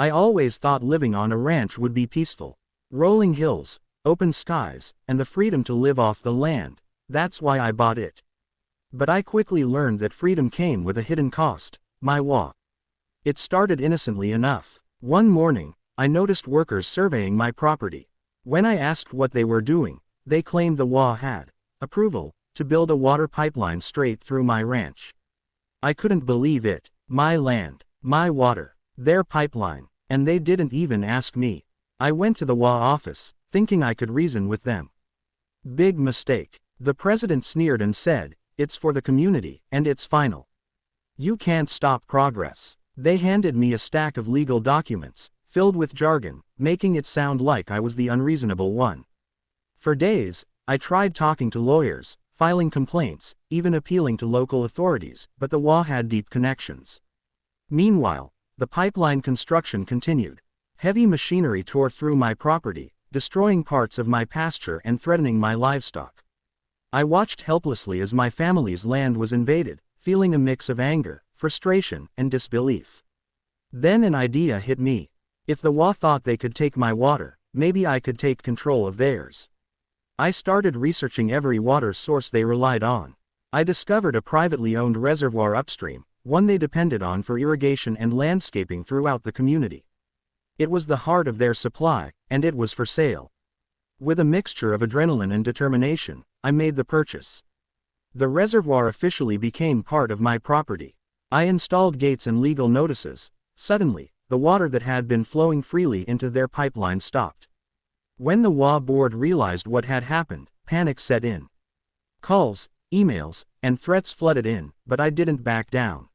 I always thought living on a ranch would be peaceful. Rolling hills, open skies, and the freedom to live off the land. That's why I bought it. But I quickly learned that freedom came with a hidden cost, my HOA. It started innocently enough. One morning, I noticed workers surveying my property. When I asked what they were doing, they claimed the HOA had approval to build a water pipeline straight through my ranch. I couldn't believe it. My land, my water, their pipeline, and they didn't even ask me. I went to the HOA office, thinking I could reason with them. Big mistake. The president sneered and said, "It's for the community, and it's final. You can't stop progress." They handed me a stack of legal documents, filled with jargon, making it sound like I was the unreasonable one. For days, I tried talking to lawyers, filing complaints, even appealing to local authorities, but the HOA had deep connections. Meanwhile, the pipeline construction continued. Heavy machinery tore through my property, destroying parts of my pasture and threatening my livestock. I watched helplessly as my family's land was invaded, feeling a mix of anger, frustration, and disbelief. Then an idea hit me. If the HOA thought they could take my water, maybe I could take control of theirs. I started researching every water source they relied on. I discovered a privately owned reservoir upstream, one they depended on for irrigation and landscaping throughout the community. It was the heart of their supply, and it was for sale. With a mixture of adrenaline and determination, I made the purchase. The reservoir officially became part of my property. I installed gates and legal notices. Suddenly, the water that had been flowing freely into their pipeline stopped. When the HOA board realized what had happened, panic set in. Calls, emails, and threats flooded in, but I didn't back down.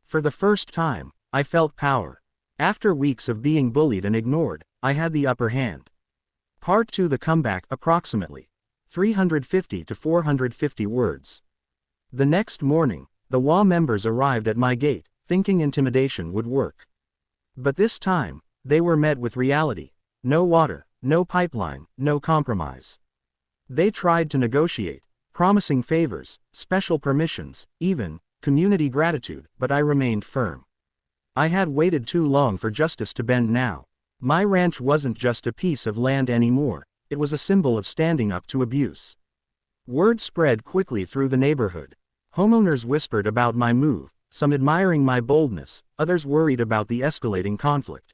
For the first time, I felt power. After weeks of being bullied and ignored, I had the upper hand. Part 2: The comeback, approximately 350 to 450 words. The next morning, the HOA members arrived at my gate, thinking intimidation would work. But this time, they were met with reality. No water, no pipeline, no compromise. They tried to negotiate, promising favors, special permissions, even community gratitude, but I remained firm. I had waited too long for justice to bend now. My ranch wasn't just a piece of land anymore, it was a symbol of standing up to abuse. Word spread quickly through the neighborhood. Homeowners whispered about my move, some admiring my boldness, others worried about the escalating conflict.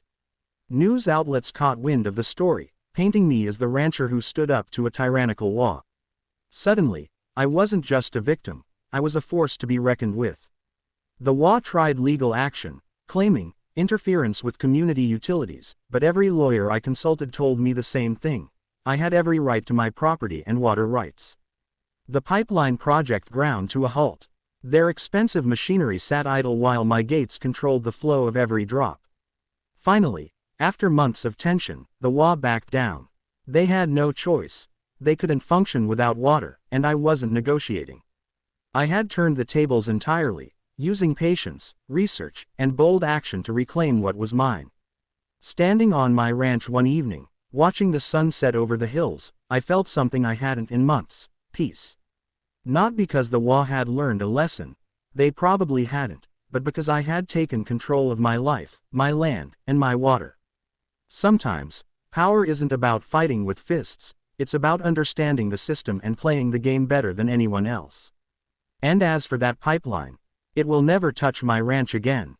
News outlets caught wind of the story, painting me as the rancher who stood up to a tyrannical HOA. Suddenly, I wasn't just a victim, I was a force to be reckoned with. The HOA tried legal action, claiming interference with community utilities, but every lawyer I consulted told me the same thing. I had every right to my property and water rights. The pipeline project ground to a halt. Their expensive machinery sat idle while my gates controlled the flow of every drop. Finally, after months of tension, the HOA backed down. They had no choice. They couldn't function without water, and I wasn't negotiating. I had turned the tables entirely, using patience, research, and bold action to reclaim what was mine. Standing on my ranch one evening, watching the sun set over the hills, I felt something I hadn't in months: peace. Not because the HOA had learned a lesson, they probably hadn't, but because I had taken control of my life, my land, and my water. Sometimes, power isn't about fighting with fists, it's about understanding the system and playing the game better than anyone else. And as for that pipeline, it will never touch my ranch again.